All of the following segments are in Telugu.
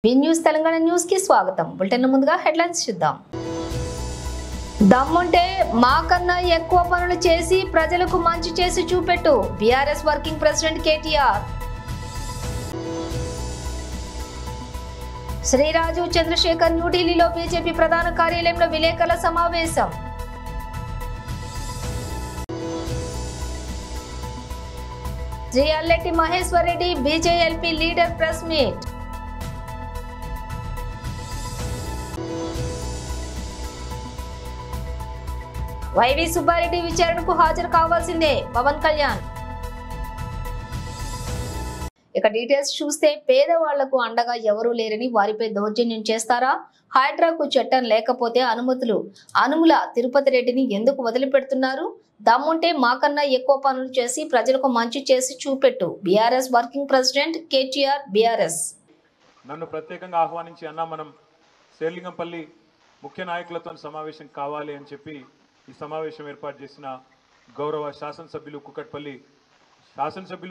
బి న్యూస్ తెలంగాణ న్యూస్ కి స్వాగతం. బులెటిన్ ముందుగా హెడ్లైన్స్ చూద్దాం. దమ్ముంటే మాకన్నా ఎక్కువ పనులు చేసి ప్రజలకు మంచి చేసి చూపెట్టు BRS working president KTR. Shri Raju Chandrashekhar న్యూఢిల్లీలో బీజేపీ ప్రధాన కార్యాలయంలో విలేకరుల సమావేశం. Shri Alleti Maheshwar Reddy BJLP leader press meet. YV Subba Reddy విచారణకు హాజరు కావాల్సిందే పవన్ కళ్యాణ్. ఇక డీటెయిల్స్ చూస్తే పేదవాళ్లకు అండగా ఎవరూ లేరని వారిపై దౌర్జన్యం చేస్తారా? హైడ్రాకు చట్టం లేకపోతే అనుముల తిరుపతి రెడ్డిని ఎందుకు వదిలిపెడుతున్నారు? దమ్ముంటే మాకన్నా ఎక్కువ పనులు చేసి ప్రజలకు మంచి చేసి చూపెట్టు BRS working president KTR. BRS నన్ను ప్రత్యేకంగా ఆహ్వానించి అన్న మనం శేర్లింగంపల్లి ముఖ్య నాయకులతో సమావేశం కావాలి అని చెప్పి ఈ సమావేశం ఏర్పాటు చేసిన గౌరవ శాసనసభ్యులు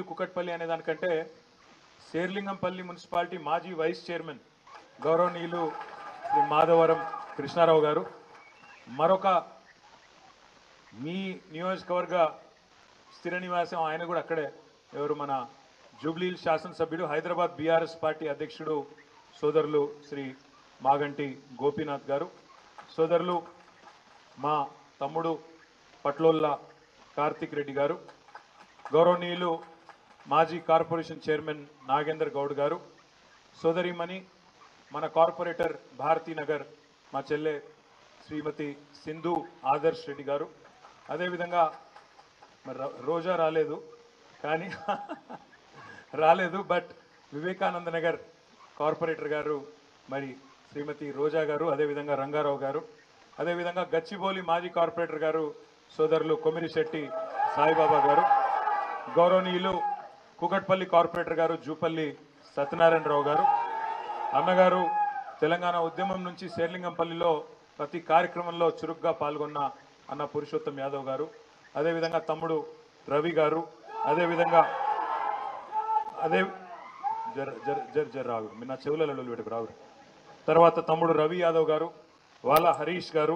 కుకట్పల్లి అనే దానికంటే శేర్లింగంపల్లి మున్సిపాలిటీ మాజీ వైస్ చైర్మన్ గౌరవనీయులు శ్రీ మాధవరం కృష్ణారావు గారు, మరొక మీ నియోజకవర్గ స్థిర నివాసం ఆయన కూడా అక్కడే ఎవరు మన జూబ్లీ శాసనసభ్యుడు హైదరాబాద్ బీఆర్ఎస్ పార్టీ అధ్యక్షుడు సోదరులు శ్రీ మాగంటి గోపీనాథ్ గారు, సోదరులు మా తమ్ముడు పట్లోల్ల కార్తిక్ రెడ్డి గారు, గౌరవనీయులు మాజీ కార్పొరేషన్ చైర్మన్ నాగేందర్ గౌడ్ గారు, సోదరిమణి మన కార్పొరేటర్ భారతీనగర్ మా చెల్లె శ్రీమతి సింధు ఆదర్శ్ రెడ్డి గారు, అదేవిధంగా రోజా రాలేదు బట్ వివేకానంద నగర్ కార్పొరేటర్ గారు మరి శ్రీమతి రోజా గారు, అదేవిధంగా రంగారావు గారు, అదేవిధంగా గచ్చిబౌలి మాజీ కార్పొరేటర్ గారు సోదరులు కొమిరిశెట్టి సాయిబాబా గారు, గౌరవనీయులు కుకట్పల్లి కార్పొరేటర్ గారు జూపల్లి సత్యనారాయణరావు గారు, అన్నగారు తెలంగాణ ఉద్యమం నుంచి శేర్లింగంపల్లిలో ప్రతి కార్యక్రమంలో చురుగ్గా పాల్గొన్న అన్న పురుషోత్తం యాదవ్ గారు, అదేవిధంగా తమ్ముడు రవి గారు, అదేవిధంగా రావు నా చెవులలో పెట్టుకు రావు, తర్వాత తమ్ముడు రవి యాదవ్ గారు, వాళ్ళ హరీష్ గారు,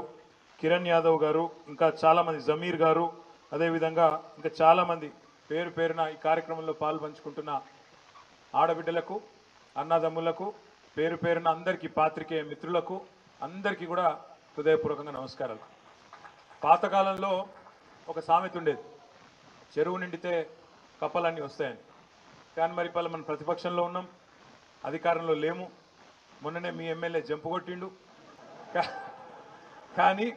కిరణ్ యాదవ్ గారు, ఇంకా చాలామంది జమీర్ గారు, అదేవిధంగా ఇంకా చాలామంది పేరు పేరున ఈ కార్యక్రమంలో పాల్పంచుకుంటున్న ఆడబిడ్డలకు, అన్నదమ్ములకు, పేరు పేరున అందరికీ, పాత్రికేయ మిత్రులకు అందరికీ కూడా హృదయపూర్వకంగా నమస్కారాలు. పాతకాలంలో ఒక సామెత ఉండేది, చెరువు నిండితే కప్పలన్నీ వస్తాయని. కానీ మరి ఇప్పుడు మనం ప్రతిపక్షంలో ఉన్నాం, అధికారంలో లేము. మొన్ననే మీ ఎమ్మెల్యే జంపు కొట్టిండు. కానీ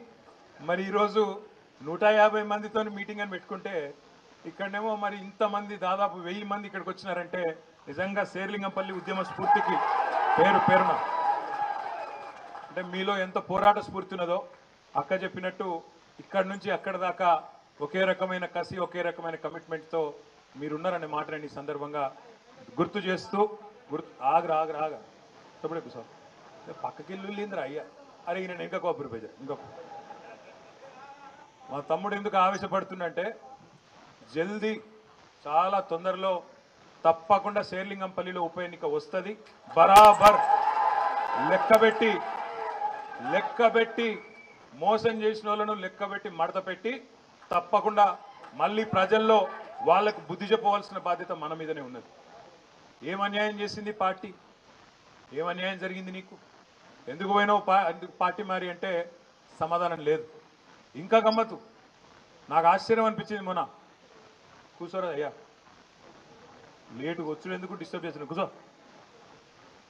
మరి ఈరోజు 150 మందితో మీటింగ్ అని పెట్టుకుంటే ఇక్కడనేమో మరి ఇంతమంది దాదాపు 1000 మంది ఇక్కడికి వచ్చినారంటే నిజంగా శేర్లింగంపల్లి ఉద్యమ స్ఫూర్తికి పేరున అంటే మీలో ఎంత పోరాట స్ఫూర్తి ఉన్నదో అక్క చెప్పినట్టు ఇక్కడి నుంచి అక్కడ దాకా ఒకే రకమైన కసి, ఒకే రకమైన కమిట్మెంట్తో మీరున్నారనే మాట నేను ఈ సందర్భంగా గుర్తు చేస్తూ ఆగరా తప్పుడు సార్ పక్కకి వెళ్ళిందిరా అయ్యా, అరే నేను ఇంకా కోపరి పేజ మా తమ్ముడు ఎందుకు ఆవేశపడుతుందంటే జల్దీ చాలా తొందరలో తప్పకుండా శేర్లింగంపల్లిలో ఉప ఎన్నిక వస్తుంది. బరాబర్ లెక్కబెట్టి మోసం చేసిన వాళ్ళను లెక్కబెట్టి మడత పెట్టి తప్పకుండా మళ్ళీ ప్రజల్లో వాళ్ళకు బుద్ధి చెప్పవలసిన బాధ్యత మన మీదనే ఉన్నది. ఏం అన్యాయం చేసింది పార్టీ? ఏం అన్యాయం జరిగింది నీకు? ఎందుకు పోయినావు పార్టీ మారి అంటే సమాధానం లేదు. ఇంకా గమ్మత్తు నాకు ఆశ్చర్యం అనిపించింది, మొన్న కూర్చోరా అయ్యా, లేటుగా వచ్చుడు ఎందుకు డిస్టర్బ్ చేసిన కూర్చో.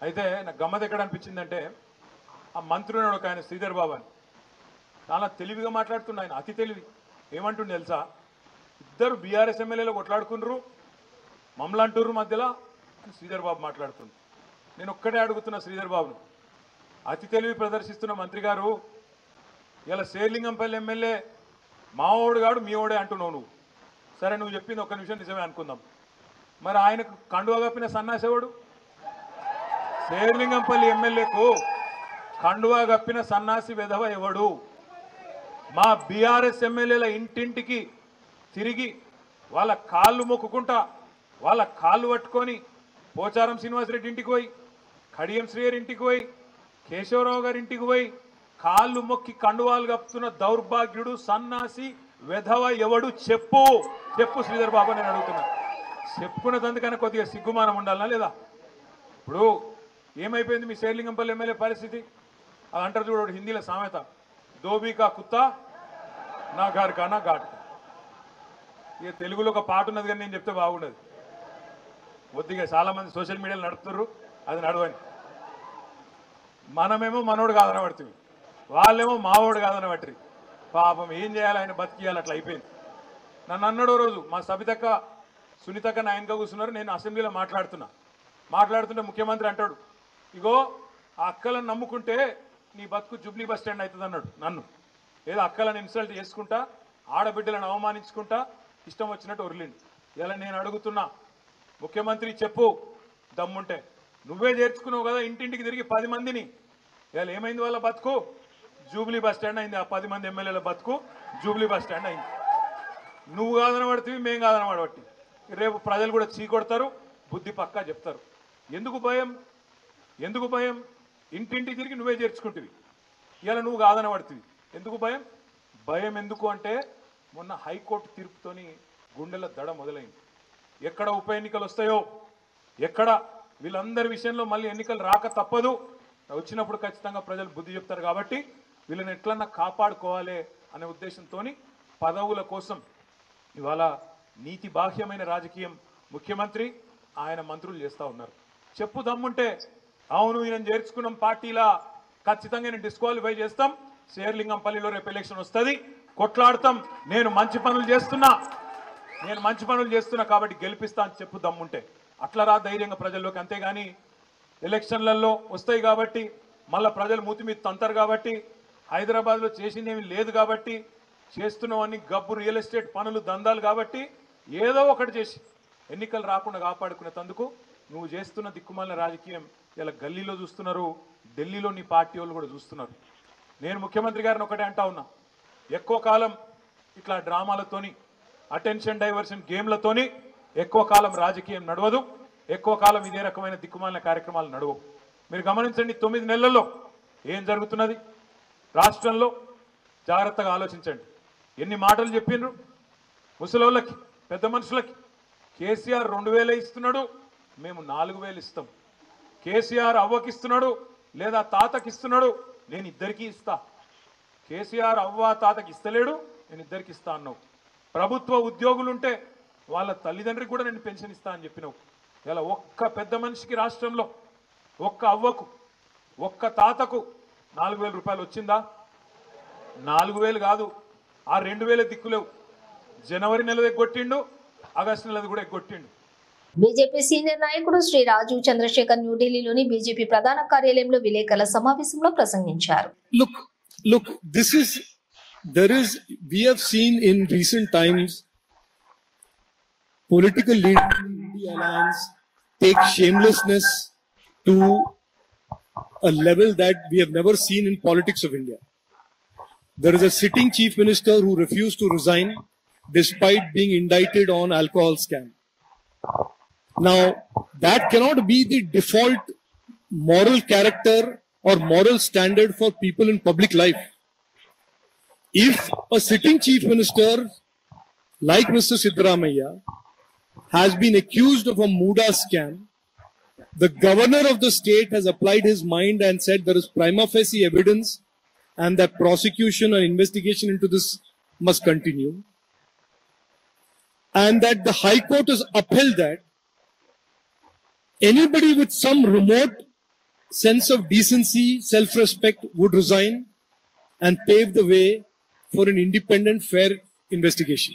అయితే నాకు గమ్మత్ ఎక్కడ అనిపించిందంటే ఆ మంత్రి ఉన్నాడు ఒక ఆయన శ్రీధర్ బాబు అని, చాలా తెలివిగా మాట్లాడుతున్నా ఆయన, అతి తెలివి. ఏమంటుండే తెలుసా, ఇద్దరు బీఆర్ఎస్ ఎమ్మెల్యేలు కొట్లాడుకున్నారు, మమ్మల్ని అంటుర్రు మధ్యలో శ్రీధర్ బాబు మాట్లాడుతుంది. నేను ఒక్కడే అడుగుతున్నా శ్రీధర్ బాబును, అతి తెలివి ప్రదర్శిస్తున్న మంత్రి గారు, ఇలా శేర్లింగంపల్లి ఎమ్మెల్యే మావోడు గాడు మీ ఓడే అంటున్నావు నువ్వు. సరే నువ్వు చెప్పింది ఒక్క నిమిషం నిజమే అనుకుందాం, మరి ఆయనకు కండువా కప్పిన సన్నాసేవాడు? శేర్లింగంపల్లి ఎమ్మెల్యేకు కండువా కప్పిన సన్నాసి వెధవ ఎవడు? మా బీఆర్ఎస్ ఎమ్మెల్యేల ఇంటింటికి తిరిగి వాళ్ళ కాళ్ళు మొక్కుకుంటా, వాళ్ళ కాళ్ళు పట్టుకొని పోచారం శ్రీనివాసరెడ్డి ఇంటికి పోయి కడియం శ్రీయర్ ఇంటికి పోయి కేశవరావు గారి ఇంటికి పోయి కాళ్ళు మొక్కి కండువాలు కప్పుతున్న దౌర్భాగ్యుడు సన్నాసి వెధవ ఎవడు చెప్పు చెప్పు శ్రీధర్ బాబు నేను అడుగుతున్నా. చెప్పుకున్నదందుకన్నా కొద్దిగా సిగ్గుమానం ఉండాలనా లేదా? ఇప్పుడు ఏమైపోయింది మీ శేర్లింగంపల్లి ఎమ్మెల్యే పరిస్థితి? అది అంటారు చూడు హిందీలో సామెత, దోబీకా కుత్తా నా గారు కానా ఘాట్. ఇక తెలుగులో ఒక పాట ఉన్నది కానీ నేను చెప్తే బాగుండదు. కొద్దిగా చాలా మంది సోషల్ మీడియాలో నడుపుతుర్రు, అది నడవని. మనమేమో మనోడు కాదని పడుతుంది, వాళ్ళేమో మావోడు కాదని పట్టిరి. పాపం ఏం చేయాలి, ఆయన బతికియాలి, అట్లా అయిపోయింది. నన్ను అన్నాడో రోజు మా సబితక్క సునీతక్క నాయనగా కూర్చున్నారు, నేను అసెంబ్లీలో మాట్లాడుతుంటే ముఖ్యమంత్రి అంటాడు, ఇగో ఆ అక్కలను నమ్ముకుంటే నీ బతుకు జూబ్లీ బస్ స్టాండ్ అవుతుంది అన్నాడు. నన్ను ఏదో అక్కలను ఇన్సల్ట్ చేసుకుంటా, ఆడబిడ్డలను అవమానించుకుంటా ఇష్టం వచ్చినట్టు ఒరిలిండు. ఇలా నేను అడుగుతున్నా, ముఖ్యమంత్రి చెప్పు దమ్ముంటే, నువ్వే చేర్చుకున్నావు కదా ఇంటింటికి తిరిగి 10 మందిని. ఇలా ఏమైంది వాళ్ళ బతుకు? జూబ్లీ బస్ స్టాండ్ అయింది. ఆ 10 మంది ఎమ్మెల్యేల బతుకు జూబ్లీ బస్ స్టాండ్ అయింది. నువ్వు కాదని పడుతుంది, మేము కాదని పడబట్టి. రేపు ప్రజలు కూడా చీకొడతారు, బుద్ధి పక్కా చెప్తారు. ఎందుకు భయం? ఇంటింటికి తిరిగి నువ్వే చేర్చుకుంటుంది. ఇలా నువ్వు కాదని పడుతుంది. ఎందుకు భయం ఎందుకు అంటే, మొన్న హైకోర్టు తీర్పుతోని గుండెల దడ మొదలైంది. ఎక్కడ ఉప ఎన్నికలు వస్తాయో, ఎక్కడ వీళ్ళందరి విషయంలో మళ్ళీ ఎన్నికలు రాక తప్పదు. వచ్చినప్పుడు ఖచ్చితంగా ప్రజలు బుద్ధి చెప్తారు. కాబట్టి వీళ్ళని ఎట్లన్నా కాపాడుకోవాలి అనే ఉద్దేశంతో పదవుల కోసం ఇవాళ నీతి బాహ్యమైన రాజకీయం ముఖ్యమంత్రి ఆయన మంత్రులు చేస్తూ ఉన్నారు. చెప్పు దమ్ముంటే, అవును ఈయన చేర్చుకున్నాం పార్టీలా, ఖచ్చితంగా నేను డిస్క్వాలిఫై చేస్తాం, శేర్లింగంపల్లిలో రేపు ఎలక్షన్ వస్తుంది, కొట్లాడతాం, నేను మంచి పనులు చేస్తున్నా కాబట్టి గెలిపిస్తా అని చెప్పు దమ్ముంటే. అట్లా రా ధైర్యంగా ప్రజల్లోకి. అంతేగాని ఎలక్షన్లలో వస్తాయి కాబట్టి, మళ్ళీ ప్రజలు మూతి మీద తంతారు కాబట్టి, హైదరాబాద్లో చేసిందేమీ లేదు కాబట్టి, చేస్తున్నవన్నీ గబ్బు రియల్ ఎస్టేట్ పనులు దందాలు కాబట్టి, ఏదో ఒకటి చేసి ఎన్నికలు రాకుండా కాపాడుకునేందుకు నువ్వు చేస్తున్న దిక్కుమాలిన రాజకీయం ఇలా గల్లీలో చూస్తున్నారు, ఢిల్లీలో నీ పార్టీ వాళ్ళు కూడా చూస్తున్నారు. నేను ముఖ్యమంత్రి గారిని ఒకటే అంటా ఉన్నా, ఎక్కువ కాలం ఇట్లా డ్రామాలతోని, అటెన్షన్ డైవర్షన్ గేమ్లతోని ఎక్కువ కాలం రాజకీయం నడవదు, ఎక్కువ కాలం ఇదే రకమైన దిక్కుమాలిన కార్యక్రమాలు నడవవు. మీరు గమనించండి, 9 నెలల్లో ఏం జరుగుతున్నది రాష్ట్రంలో జాగ్రత్తగా ఆలోచించండి. ఎన్ని మాటలు చెప్పిండ్రు ముసలోళ్ళకి, పెద్ద మనుషులకి. కేసీఆర్ 2000 ఇస్తున్నాడు, మేము 4000 ఇస్తాం. కేసీఆర్ అవ్వకి ఇస్తున్నాడు లేదా తాతకి ఇస్తున్నాడు, నేను ఇద్దరికీ ఇస్తా. కేసీఆర్ అవ్వ తాతకి ఇస్తలేడు, నేను ఇద్దరికి ఇస్తా అన్నావు. ప్రభుత్వ ఉద్యోగులుంటే వాళ్ళ తల్లిదండ్రికి కూడా నేను పెన్షన్ ఇస్తా అని చెప్పినావు. ఇలా ఒక్క పెద్ద మనిషికి రాష్ట్రంలో, ఒక్క అవ్వకు, ఒక్క తాతకు 4000 రూపాయలు వచ్చిందా? 4000 కాదు, ఆ 2000 దిక్కులేవు. జనవరి నెల ఎగ్గొట్టిండు, ఆగస్టు నెలది కూడా ఎగ్గొట్టిండు. బీజేపీ సీనియర్ నాయకుడు శ్రీ రాజీవ్ చంద్రశేఖర్ న్యూఢిల్లీలోని బీజేపీ ప్రధాన కార్యాలయంలో విలేకరుల సమావేశంలో ప్రసంగించారు. Look, we have seen in recent times political leaders in the alliance take shamelessness to a level that we have never seen in politics of India. There is a sitting chief minister who refused to resign despite being indicted on alcohol scam. Now, that cannot be the default moral character or moral standard for people in public life. If a sitting chief minister like Mr. Siddaramaiah has been accused of a Muda scam, the governor of the state has applied his mind and said there is prima facie evidence and that prosecution and investigation into this must continue. And that the High Court has upheld that. Anybody with some remote sense of decency, self-respect would resign and pave the way for an independent, fair investigation.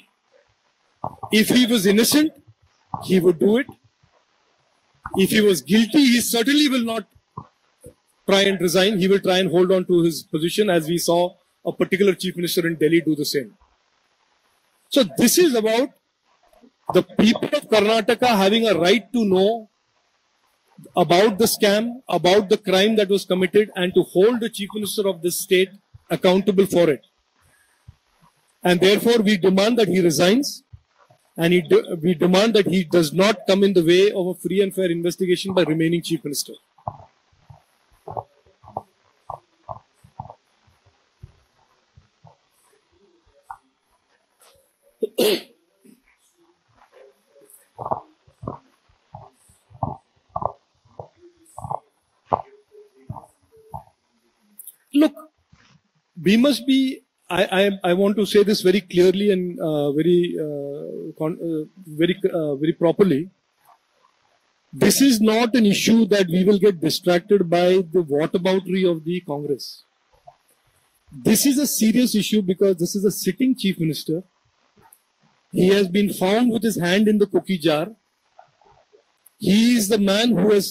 If he was innocent, he would do it. If he was guilty, he certainly will not try and resign. He will try and hold on to his position, as we saw a particular chief minister in Delhi do the same. So this is about the people of Karnataka having a right to know about the scam, about the crime that was committed, and to hold the chief minister of this state accountable for it. And therefore, we demand that he resigns, and we demand that he does not come in the way of a free and fair investigation by remaining chief minister. Look, we must be. I want to say this very clearly and very properly. This is not an issue that we will get distracted by the whataboutery of the Congress. This is a serious issue because this is a sitting chief minister. He has been found with his hand in the cookie jar. He is the man who has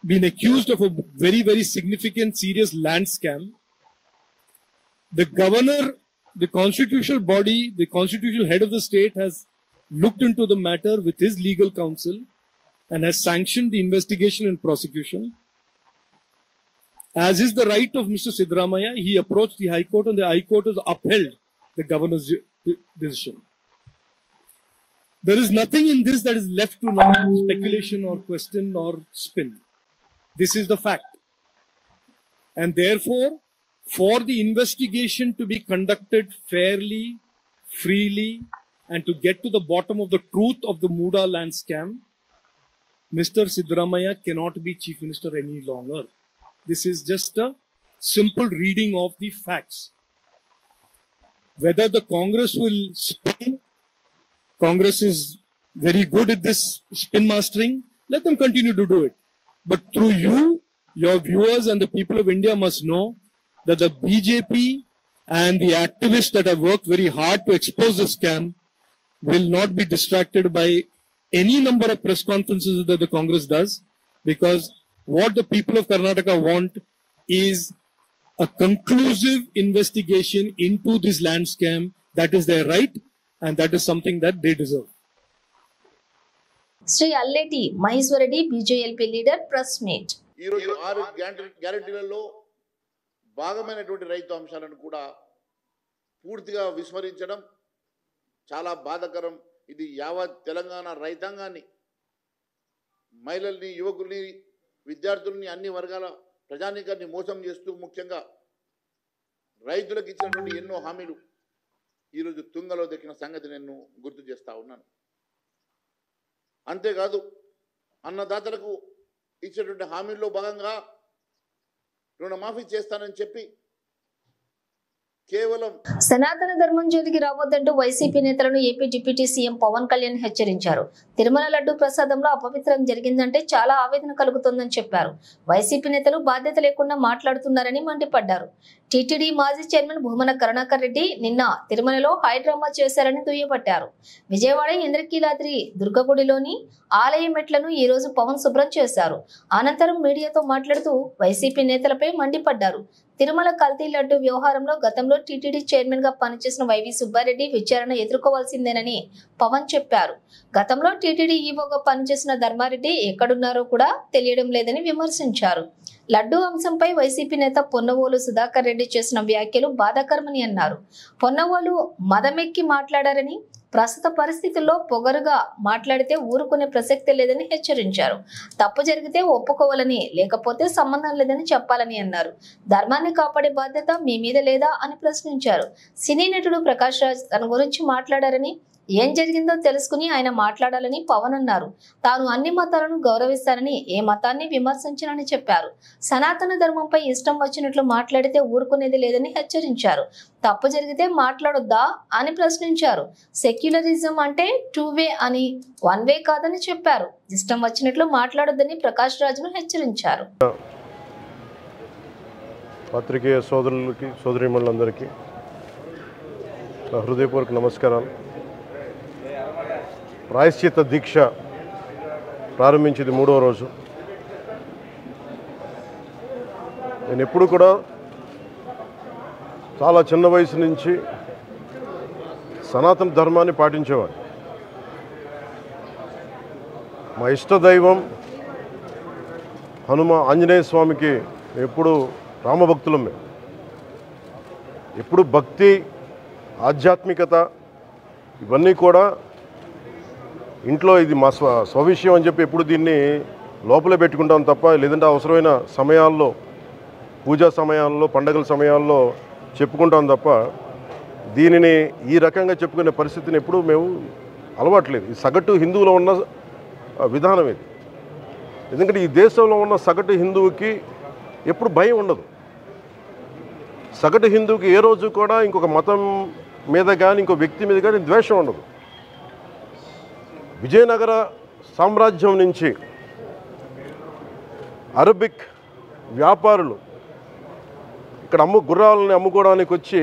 been accused of a very, very significant, serious land scam. The governor, the constitutional body, the constitutional head of the state has looked into the matter with his legal counsel and has sanctioned the investigation and prosecution. As is the right of Mr. Siddaramaiah, he approached the High Court and the High Court has upheld the governor's decision. There is nothing in this that is left to now speculation or question or spin. This is the fact. And therefore, for the investigation to be conducted fairly, freely, and to get to the bottom of the truth of the Muda land scam, Mr. Siddaramaiah cannot be Chief Minister any longer. This is just a simple reading of the facts. Whether the Congress will spin, Congress is very good at this spin mastering, let them continue to do it. But through you, your viewers and the people of India must know that the BJP and the activists that have worked very hard to expose the scam will not be distracted by any number of press conferences that the Congress does, because what the people of Karnataka want is a conclusive investigation into this land scam. That is their right, and that is something that they deserve. Shri Alleti Maheshwar Reddy BJLP leader press meet. ఈ రోజు 6 గ్యారెంటీలలో భాగమైనటువంటి రైతు అంశాలను కూడా పూర్తిగా విస్మరించడం చాలా బాధాకరం. ఇది యావత్ తెలంగాణ రైతాంగాన్ని, మహిళల్ని, యువకుల్ని, విద్యార్థుల్ని, అన్ని వర్గాల ప్రజానీకాన్ని మోసం చేస్తూ ముఖ్యంగా రైతులకు ఇచ్చినటువంటి ఎన్నో హామీలు ఈరోజు తుంగలో దక్కిన సంగతి నేను గుర్తు చేస్తా ఉన్నాను. అంతేకాదు, అన్నదాతలకు ఇచ్చినటువంటి హామీల్లో భాగంగా రుణమాఫీ చేస్తానని చెప్పి కేవలం సనాతన ధర్మం జోలికి రావద్దంటూ వైసీపీ నేతలను AP deputy CM Pawan Kalyan హెచ్చరించారు. తిరుమల లడ్డు ప్రసాదంలో అపవిత్రం జరిగిందంటే చాలా ఆవేదన కలుగుతుందని చెప్పారు. వైసీపీ నేతలు బాధ్యత లేకుండా మాట్లాడుతున్నారని మండిపడ్డారు. టీటీడీ మాజీ చైర్మన్ భూమన కరుణాకర్ రెడ్డి నిన్న తిరుమలలో హైడ్రామా చేశారని దుయ్యబట్టారు. విజయవాడ ఇంద్రకీలాద్రి దుర్గగుడిలోని ఆలయ మెట్లను ఈ రోజు పవన్ శుభ్రం చేశారు. అనంతరం మీడియాతో మాట్లాడుతూ వైసీపీ నేతలపై మండిపడ్డారు. తిరుమల కల్తీ లడ్డు వ్యవహారంలో గతంలో టీటీడీ చైర్మన్ గా పనిచేసిన వైవి సుబ్బారెడ్డి విచారణ ఎదుర్కోవాల్సిందేనని పవన్ చెప్పారు. గతంలో టీటీడీ ఈవోగా పనిచేసిన ధర్మారెడ్డి ఎక్కడున్నారో కూడా తెలియడం లేదని విమర్శించారు. లడ్డు అంశంపై వైసీపీ నేత పొన్నవోలు సుధాకర్ రెడ్డి చేసిన వ్యాఖ్యలు బాధాకరమని అన్నారు. పొన్నవోలు మదమెక్కి మాట్లాడారని, ప్రస్తుత పరిస్థితుల్లో పొగరుగా మాట్లాడితే ఊరుకునే ప్రసక్తే లేదని హెచ్చరించారు. తప్పు జరిగితే ఒప్పుకోవాలని, లేకపోతే సంబంధం లేదని చెప్పాలని అన్నారు. ధర్మాన్ని కాపాడే బాధ్యత మీ మీద లేదా అని ప్రశ్నించారు. సినీ నటుడు ప్రకాష్ రాజ్ తన గురించి మాట్లాడారని, ఏం జరిగిందో తెలుసుకుని ఆయన మాట్లాడాలని పవన్ అన్నారు. తాను అన్ని మతాలను గౌరవిస్తానని, ఏ మతాన్ని విమర్శించనని చెప్పారు. సనాతన ధర్మంపై ఇష్టం వచ్చినట్లు మాట్లాడితే ఊరుకునేది లేదని హెచ్చరించారు. తప్పు జరిగితే మాట్లాడొద్దా అని ప్రశ్నించారు. సెక్యులరిజం అంటే 2 వే అని, 1 వే కాదని చెప్పారు. ఇష్టం వచ్చినట్లు మాట్లాడొద్దని ప్రకాష్ రాజ్ను హెచ్చరించారు. పత్రికేయ సోదరులకి, సోదరీమణులందరికీ హృదయపూర్వక నమస్కారాలు. ప్రాయశ్చిత్త దీక్ష ప్రారంభించింది 3వ రోజు. నేను ఎప్పుడు కూడా చాలా చిన్న వయసు నుంచి సనాతన ధర్మాన్ని పాటించేవాడిని. మా ఇష్టదైవం ఆంజనేయ స్వామికి ఎప్పుడు రామభక్తులం. మేము ఎప్పుడు భక్తి, ఆధ్యాత్మికత ఇవన్నీ కూడా ఇంట్లో ఇది మా స్వవిషయం అని చెప్పి ఎప్పుడు దీన్ని లోపలే పెట్టుకుంటాం తప్ప, లేదంటే అవసరమైన సమయాల్లో, పూజా సమయాల్లో, పండగల సమయాల్లో చెప్పుకుంటాం తప్ప దీనిని ఈ రకంగా చెప్పుకునే పరిస్థితిని ఎప్పుడూ మేము అలవాట్లేదు. ఈ సగటు హిందువులో ఉన్న విధానం ఇది. ఎందుకంటే ఈ దేశంలో ఉన్న సగటు హిందువుకి ఎప్పుడు భయం ఉండదు. సగటు హిందువుకి ఏ రోజు కూడా ఇంకొక మతం మీద కానీ ఇంకో వ్యక్తి మీద కానీ ద్వేషం ఉండదు. విజయనగర సామ్రాజ్యం నుంచి అరబిక్ వ్యాపారులు ఇక్కడ గుర్రాలని అమ్ముకోవడానికి వచ్చి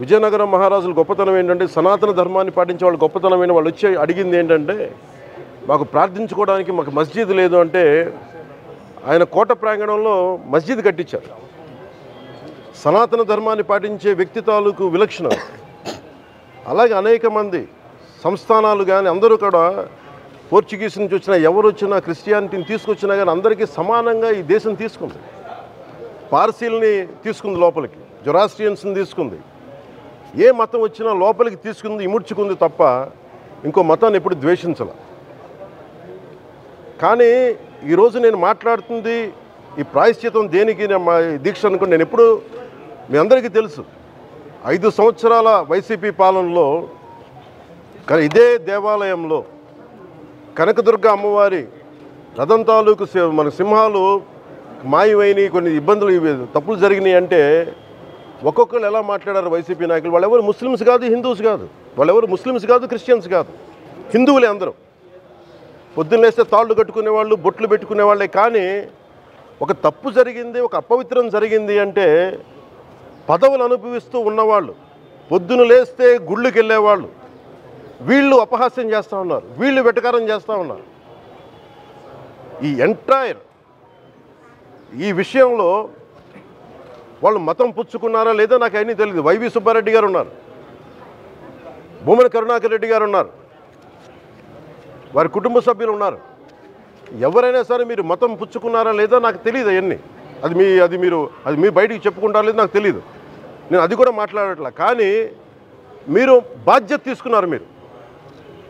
విజయనగరం మహారాజుల గొప్పతనం ఏంటంటే సనాతన ధర్మాన్ని పాటించే వాళ్ళు గొప్పతనమైన వాళ్ళు వచ్చి అడిగింది ఏంటంటే మాకు ప్రార్థించుకోవడానికి మాకు మస్జిద్ లేదు అంటే ఆయన కోట ప్రాంగణంలో మస్జిద్ కట్టించారు. సనాతన ధర్మాన్ని పాటించే వ్యక్తి తాలూకు విలక్షణం. అలాగే అనేక మంది సంస్థానాలు కానీ అందరూ కూడా పోర్చుగీస్ నుంచి వచ్చినా ఎవరు వచ్చినా క్రిస్టియానిటీని తీసుకొచ్చినా కానీ అందరికీ సమానంగా ఈ దేశం తీసుకుంది. పార్సీల్ని తీసుకుంది లోపలికి, జొరాస్ట్రియన్స్ని తీసుకుంది. ఏ మతం వచ్చినా లోపలికి తీసుకుంది, ఇముడ్చుకుంది తప్ప ఇంకో మతాన్ని ఎప్పుడు ద్వేషించాల. కానీ ఈరోజు నేను మాట్లాడుతుంది ఈ ప్రాయశ్చితం దేనికి మా దీక్ష అనుకుని నేను ఎప్పుడు మీ అందరికీ తెలుసు 5 సంవత్సరాల వైసీపీ పాలనలో ఇదే దేవాలయంలో కనకదుర్గ అమ్మవారి రథం తాలూకు మన సింహాలు మాయమైనవి, కొన్ని ఇబ్బందులు తప్పులు జరిగినాయి అంటే ఒక్కొక్కరు ఎలా మాట్లాడారు వైసీపీ నాయకులు. వాళ్ళెవరు ముస్లిమ్స్ కాదు, హిందూస్ కాదు, వాళ్ళెవరు ముస్లిమ్స్ కాదు, క్రిస్టియన్స్ కాదు, హిందువులే అందరూ. పొద్దున్న లేస్తే తాళ్ళు కట్టుకునేవాళ్ళు, బొట్లు పెట్టుకునేవాళ్ళే. కానీ ఒక తప్పు జరిగింది, ఒక అపవిత్రం జరిగింది అంటే పదవులు అనుభవిస్తూ ఉన్నవాళ్ళు, పొద్దున లేస్తే గుళ్ళకి వెళ్ళేవాళ్ళు, వీళ్ళు అపహాస్యం చేస్తూ ఉన్నారు, వీళ్ళు వెటకారం చేస్తూ ఉన్నారు. ఈ ఎంటైర్ ఈ విషయంలో వాళ్ళు మతం పుచ్చుకున్నారా లేదా నాకు అన్నీ తెలియదు. వైవి సుబ్బారెడ్డి గారు ఉన్నారు, భూమన కరుణాకర్ రెడ్డి గారు ఉన్నారు, వారి కుటుంబ సభ్యులు ఉన్నారు. ఎవరైనా సరే మీరు మతం పుచ్చుకున్నారా లేదా నాకు తెలియదు. అవన్నీ అది మీ బయటికి చెప్పుకుంటారా లేదు నాకు తెలియదు. నేను అది కూడా మాట్లాడట్లా. కానీ మీరు బాధ్యత తీసుకున్నారు. మీరు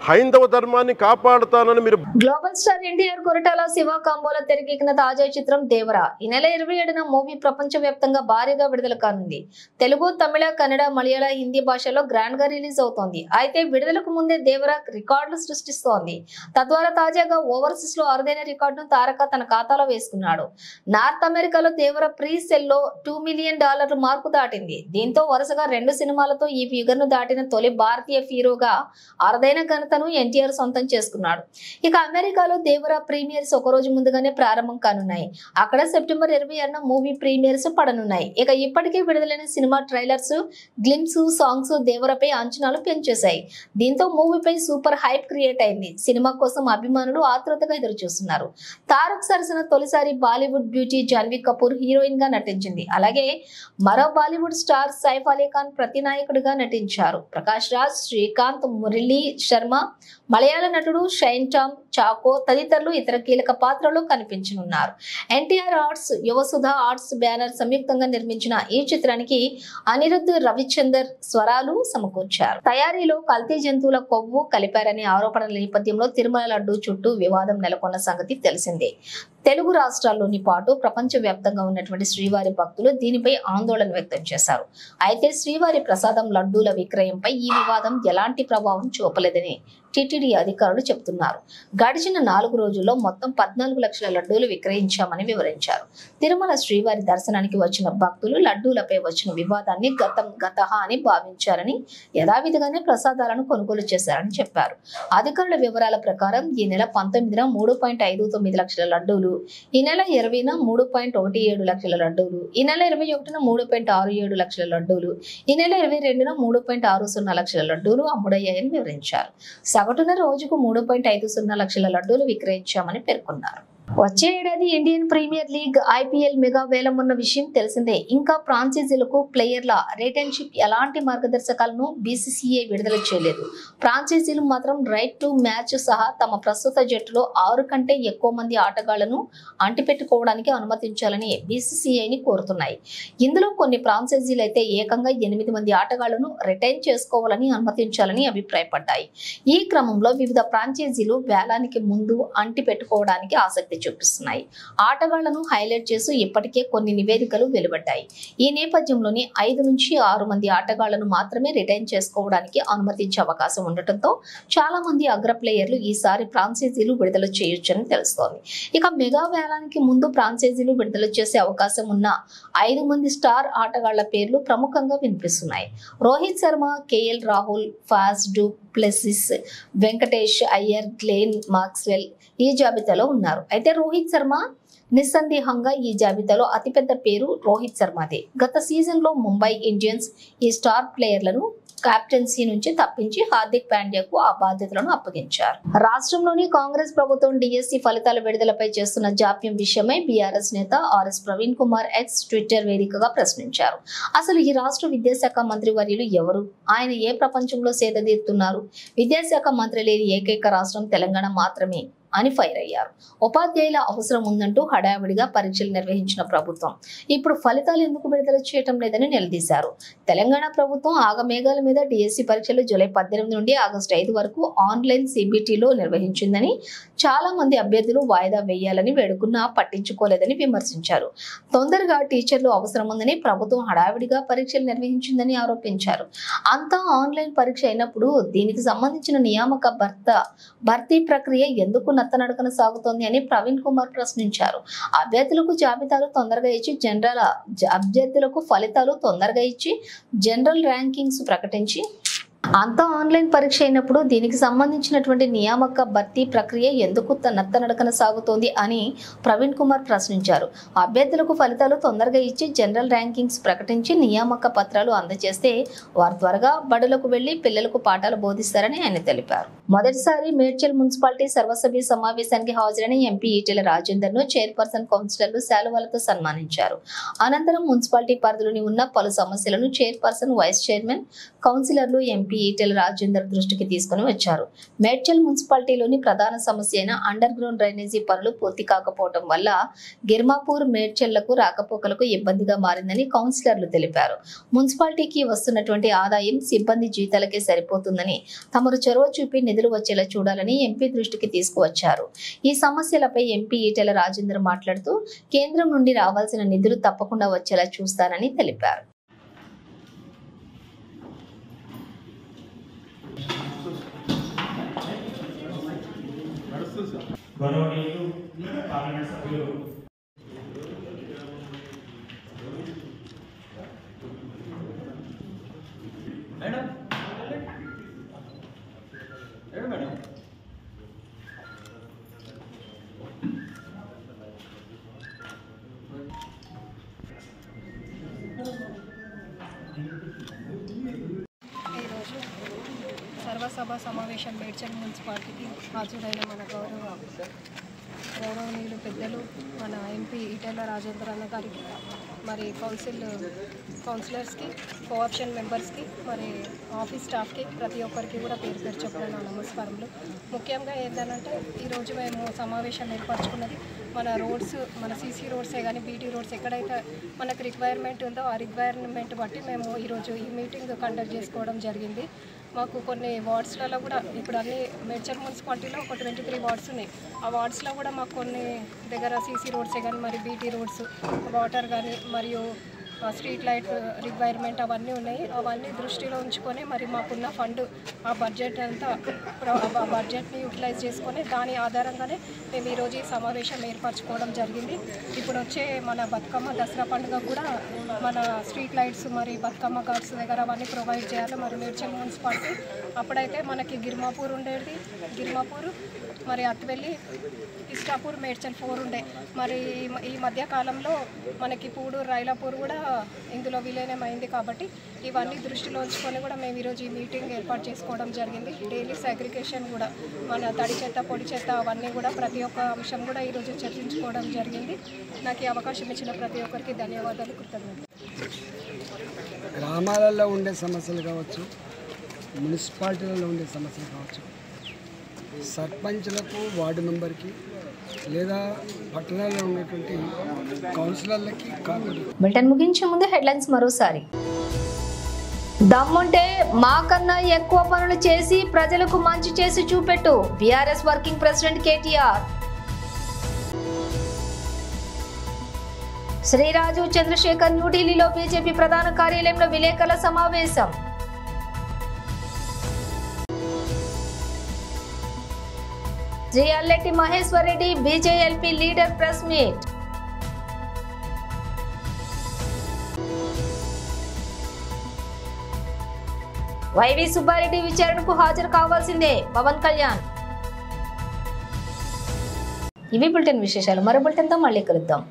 హైందవ ధర్మాన్ని కాపాడుతానని మీరు. గ్లోబల్ స్టార్ ఎన్టీఆర్ కొరటాల శివ కాంబోలో తెరకెక్కిన తాజా చిత్రం దేవరా ఈ నెల 27న మూవీ ప్రపంచ వ్యాప్తంగా భారీగా విడుదల కానుంది. తెలుగు, తమిళ, కన్నడ, మలయాళ, హిందీ భాషలో గ్రాండ్ గా రిలీజ్ అవుతోంది. అయితే విడుదలకు ముందే దేవరా రికార్డులు సృష్టిస్తోంది. తద్వారా తాజాగా ఓవర్సీస్ లో అరుదైన రికార్డును తారక తన ఖాతాలో వేసుకున్నాడు. నార్త్ అమెరికాలో దేవరా ప్రీ సెల్ లో $2 మిలియన్ మార్కు దాటింది. దీంతో వరుసగా 2 సినిమాలతో ఈ ఫిగర్ ను దాటిన తొలి భారతీయ హీరోగా అరుదైన ఘనతను ఎన్టీఆర్ సొంతం చేసుకున్నాడు. ఇక అమెరికాలో దేవరా ప్రీమియర్స్ ఒకరోజు ముందుగానే ప్రారంభం కానున్నాయి. అక్కడ సెప్టెంబర్ 26న మూవీ ప్రీమియర్స్ పడనున్నాయి. ఇక ఇప్పటికే విడుదలైన సినిమా ట్రైలర్స్, గ్లిమ్స్, సాంగ్స్ దేవరపై అంచనాలు పెంచేశాయి. దీంతో మూవీపై సూపర్ హైప్ క్రియేట్ అయింది. సినిమా కోసం అభిమానులు ఆతృతగా ఎదురు చూస్తున్నారు. తారక్ సరసన తొలిసారి బాలీవుడ్ బ్యూటీ జాన్వీ కపూర్ హీరోయిన్ గా నటించింది. అలాగే మరో బాలీవుడ్ స్టార్ సైఫ్ అలీ ఖాన్ ప్రతినాయకుడిగా నటించారు. ప్రకాష్ రాజ్, శ్రీకాంత్, మురళీ శర్మ, మలయాళ నటుడు షైన్ టామ్ చాకో తదితరులు ఇతర కీలక పాత్రలో కనిపించనున్నారు. NTR arts, Yuvasudha arts banner సంయుక్తంగా నిర్మించిన ఈ చిత్రానికి అనిరుద్ధ్ రవిచందర్ స్వరాలు సమకూర్చారు. తయారీలో కల్తీ జంతువుల కొవ్వు కలిపారనే ఆరోపణల నేపథ్యంలో తిరుమల లడ్డూ చుట్టూ వివాదం నెలకొన్న సంగతి తెలిసిందే. తెలుగు రాష్ట్రాల్లోని పాటు ప్రపంచ వ్యాప్తంగా ఉన్నటువంటి శ్రీవారి భక్తులు దీనిపై ఆందోళన వ్యక్తం చేశారు. అయితే శ్రీవారి ప్రసాదం లడ్డూల విక్రయంపై ఈ వివాదం ఎలాంటి ప్రభావం చూపలేదని టిటిడి అధికారులు చెబుతున్నారు. గడిచిన 4 రోజుల్లో మొత్తం 14 లక్షల లడ్డూలు విక్రయించామని వివరించారు. తిరుమల శ్రీవారి దర్శనానికి వచ్చిన భక్తులు లడ్డూలపై వచ్చిన వివాదాన్ని గతహ అని భావించారని, యథావిధిగానే ప్రసాదాలను కొనుగోలు చేశారని చెప్పారు. అధికారుల వివరాల ప్రకారం ఈ నెల 19న 3.59 లక్షల లడ్డూలు, ఈ నెల 20న 3.17 లక్షల లడ్డూలు, ఈ నెల 21న 3.67 లక్షల లడ్డూలు, ఈ నెల 22న 3.60 లక్షల లడ్డూలు అమ్ముడయ్యాయని వివరించారు. సగటున రోజుకు 3.50 లక్షల లడ్డూలు విక్రయించామని పేర్కొన్నారు. వచ్చే ఏడాది Indian Premier League IPL mega వేలం ఉన్న విషయం తెలిసిందే. ఇంకా ఫ్రాంచైజీలకు ప్లేయర్ల రిటర్న్షిప్ ఎలాంటి మార్గదర్శకాలను BCCI విడుదల చేయలేదు. ఫ్రాంచైజీలు మాత్రం రైట్ టు మ్యాచ్ సహా తమ ప్రస్తుత జట్టులో 6 కంటే ఎక్కువ మంది ఆటగాళ్లను అంటిపెట్టుకోవడానికి అనుమతించాలని BCCIని కోరుతున్నాయి. ఇందులో కొన్ని ఫ్రాంచైజీలు అయితే ఏకంగా 8 మంది ఆటగాళ్లను రిటైన్ చేసుకోవాలని అనుమతించాలని అభిప్రాయపడ్డాయి. ఈ క్రమంలో వివిధ ఫ్రాంచైజీలు వేలానికి ముందు అంటిపెట్టుకోవడానికి ఆసక్తి ఆసక్తి చూపిస్తున్నాయి. ఆటగాళ్లను హైలైట్ చేస్తూ ఇప్పటికే కొన్ని నివేదికలు వెలువడ్డాయి. ఈ నేపథ్యంలోనే 5 నుంచి 6 మంది ఆటగాళ్లను మాత్రమే రిటైన్ చేసుకోవడానికి అనుమతించే అవకాశం ఉండటంతో చాలా మంది అగ్ర ప్లేయర్లు ఈసారి ఫ్రాంచైజీలు విడుదల చేయొచ్చని తెలుస్తోంది. ఇక మెగా వేలానికి ముందు ఫ్రాంచైజీలు విడుదల చేసే అవకాశం ఉన్న 5 మంది స్టార్ ఆటగాళ్ల పేర్లు ప్రముఖంగా వినిపిస్తున్నాయి. Rohit Sharma, KL Rahul, phage du Plessis, Venkatesh Iyer, Glenn Maxwell ఈ జాబితాలో ఉన్నారు. అయితే రోహిత్ శర్మ నిస్సందేహంగా ఈ జాబితాలో అతిపెద్ద పేరు రోహిత్ శర్మదే. గత సీజన్ లో ముంబై ఇండియన్స్ ఈ స్టార్ ప్లేయర్లను కెప్టెన్సీ నుంచి తప్పించి హార్దిక్ పాండ్యాకు ఆ బాధ్యతలను అప్పగించారు. రాష్ట్రంలోని కాంగ్రెస్ ప్రభుత్వం డిఎస్సి ఫలితాల విడుదలపై చేస్తున్న జాప్యం విషయమై బీఆర్ఎస్ నేత RS Praveen Kumar X Twitter వేదికగా ప్రశ్నించారు. అసలు ఈ రాష్ట్ర విద్యాశాఖ మంత్రి వర్యులు ఎవరు? ఆయన ఏ ప్రపంచంలో సేదతీరుతున్నారు? విద్యాశాఖ మంత్రి లేని ఏకైక రాష్ట్రం తెలంగాణ మాత్రమే అని ఫైర్ అయ్యారు. ఉపాధ్యాయుల అవసరం ఉందంటూ హడావిడిగా పరీక్షలు నిర్వహించిన ప్రభుత్వం ఇప్పుడు ఫలితాలు ఎందుకు విడుదల చేయటం లేదని నిలదీశారు. తెలంగాణ ప్రభుత్వం ఆగమేఘాల మీద డిఎస్సి పరీక్షలు జూలై 18 నుండి ఆగస్టు 5 వరకు ఆన్లైన్ సిబిటిలో నిర్వహించిందని, చాలా మంది అభ్యర్థులు వాయిదా వేయాలని వేడుకున్నా పట్టించుకోలేదని విమర్శించారు. తొందరగా టీచర్లు అవసరం ఉందని ప్రభుత్వం హడావిడిగా పరీక్షలు నిర్వహించిందని ఆరోపించారు. అంతా ఆన్లైన్ పరీక్ష అయినప్పుడు దీనికి సంబంధించిన నియామక భర్తీ ప్రక్రియ ఎందుకు నత్తనడకన సాగుతోంది అని ప్రవీణ్ కుమార్ ప్రశ్నించారు. అభ్యర్థులకు ఫలితాలు తొందరగా ఇచ్చి జనరల్ ర్యాంకింగ్స్ ప్రకటించి అంతా ఆన్లైన్ పరీక్ష అయినప్పుడు దీనికి సంబంధించినటువంటి నియామక భర్తీ ప్రక్రియ ఎందుకు నత్తనడకన సాగుతోంది అని ప్రవీణ్ కుమార్ ప్రశ్నించారు. అభ్యర్థులకు ఫలితాలు తొందరగా ఇచ్చి జనరల్ ర్యాంకింగ్స్ ప్రకటించి నియామక పత్రాలు అందజేస్తే వారు త్వరగా బడులకు వెళ్లి పిల్లలకు పాఠాలు బోధిస్తారని ఆయన తెలిపారు. మొదటిసారి మేడ్చల్ మున్సిపాలిటీ సర్వసభ్య సమావేశానికి హాజరైన ఎంపీ ఈటెల రాజేందర్ ను చైర్పర్సన్ కౌన్సిలర్లు శాలువాలతో సన్మానించారు. అనంతరం మున్సిపాలిటీ పరిధిలోని ఉన్న పలు సమస్యలను చైర్పర్సన్, వైస్ చైర్మన్, కౌన్సిలర్లు ఎంపీ ఈటెల రాజేందర్ దృష్టికి తీసుకుని వచ్చారు. మేడ్చల్ మున్సిపాలిటీలోని ప్రధాన సమస్య అయిన అండర్ గ్రౌండ్ డ్రైనేజీ పనులు పూర్తి కాకపోవడం వల్ల గిర్మాపూర్, మేడ్చల్లకు రాకపోకలకు ఇబ్బందిగా మారిందని కౌన్సిలర్లు తెలిపారు. మున్సిపాలిటీకి వస్తున్నటువంటి ఆదాయం సిబ్బంది జీతాలకే సరిపోతుందని, తమరు చొరవ చూపి నిధులు వచ్చేలా చూడాలని ఎంపీ దృష్టికి తీసుకువచ్చారు. ఈ సమస్యలపై ఎంపీ ఈటెల రాజేందర్ మాట్లాడుతూ కేంద్రం నుండి రావాల్సిన నిధులు తప్పకుండా వచ్చేలా చూస్తానని తెలిపారు. గౌరవనీయులు పార్లమెంట్ సభ్యులు మేడం ఈరోజు సర్వసభ సమావేశం మేడ్చల్ మున్సిపాలిటీకి హాజరైన మన గౌరవనీయులు పెద్దలు మన ఎంపీ ఈటెల రాజేందర్ అన్న గారికి, మరి కౌన్సిలర్స్కి, కోఆప్షన్ మెంబర్స్కి, మరి ఆఫీస్ స్టాఫ్కి, ప్రతి ఒక్కరికి కూడా పేరు పేరు చెప్పిన నా నమస్కారములు. ముఖ్యంగా ఏంటంటే ఈరోజు మేము సమావేశం ఏర్పరచుకున్నది మన రోడ్స్, మన సీసీ రోడ్సే కానీ బీటీ రోడ్స్ ఎక్కడైతే మనకు రిక్వైర్మెంట్ ఉందో ఆ రిక్వైర్మెంట్ బట్టి మేము ఈరోజు ఈ మీటింగ్ కండక్ట్ చేసుకోవడం జరిగింది. మాకు కొన్ని వార్డ్స్లలో కూడా ఇప్పుడు అన్ని మేడ్చల్ మున్సిపాలిటీలో ఒక 23 వార్డ్స్ ఉన్నాయి. ఆ వార్డ్స్లో కూడా మాకు కొన్ని దగ్గర సీసీ రోడ్సే కానీ, మరి బీటీ రోడ్స్, వాటర్ కానీ, మరియు స్ట్రీట్ లైట్ రిక్వైర్మెంట్ అవన్నీ ఉన్నాయి. అవన్నీ దృష్టిలో ఉంచుకొని మరి మాకున్న ఫండ్, ఆ బడ్జెట్ అంతా ఆ బడ్జెట్ని యూటిలైజ్ చేసుకొని దాని ఆధారంగానే మేము ఈరోజు ఈ సమావేశం ఏర్పరచుకోవడం జరిగింది. ఇప్పుడు వచ్చే మన బతుకమ్మ దసరా పండుగ కూడా మన స్ట్రీట్ లైట్స్, మరి బతుకమ్మ ఘాట్స్ దగ్గర అవన్నీ ప్రొవైడ్ చేయాలి. మరి మేడ్చల్ మున్సిపాలిటీ అప్పుడైతే మనకి గిర్మాపూర్ ఉండేది, గిర్మాపూర్, మరి అత్తివెల్లి, ఇస్టాపూర్, మేడ్చల్ 4 ఉండే. మరి ఈ మధ్య కాలంలో మనకి పూడూరు, రైలాపూర్ కూడా ఇందులో విలీనం అయింది. కాబట్టి ఇవన్నీ దృష్టిలో ఉంచుకొని కూడా మేము ఈరోజు ఈ మీటింగ్ ఏర్పాటు చేసుకోవడం జరిగింది. డైలీ సెగ్రిగేషన్ కూడా, మన తడి చెత్త, పొడి చెత్త అవన్నీ కూడా ప్రతి ఒక్క అంశం కూడా ఈరోజు చర్చించుకోవడం జరిగింది. నాకు ఈ అవకాశం ఇచ్చిన ప్రతి ఒక్కరికి ధన్యవాదాలు, కృతజ్ఞతలు. గ్రామాలలో ఉండే సమస్యలు కావచ్చు, మున్సిపాలిటీలలో ఉండే సమస్యలు కావచ్చు, సర్పంచ్లకు, వార్డు మెంబర్కి లేదా పట్టణాల్లో ఉన్నటువంటి కౌన్సిలర్లకి కాకుండా. బులెటిన్ ముగించే ముందు హెడ్లైన్స్ మరోసారి. దమ్ముంటే మాకన్నా ఎక్కువ పనులు చేసి ప్రజలకు మంచి చేసి చూపెట్టు, BRS working president KTR. Shri Raju Chandrashekhar న్యూఢిల్లీలో బీజేపీ ప్రధాన కార్యాలయంలో విలేకరుల సమావేశం. Shri Alleti Maheshwar Reddy BJLP leader press meet. YV Subba Reddy విచారణకు హాజరు కావాల్సిందే పవన్ కళ్యాణ్. ఇవి బులెటిన్ విశేషాలు. మరో బులెటిన్తో మళ్ళీ కలుద్దాం.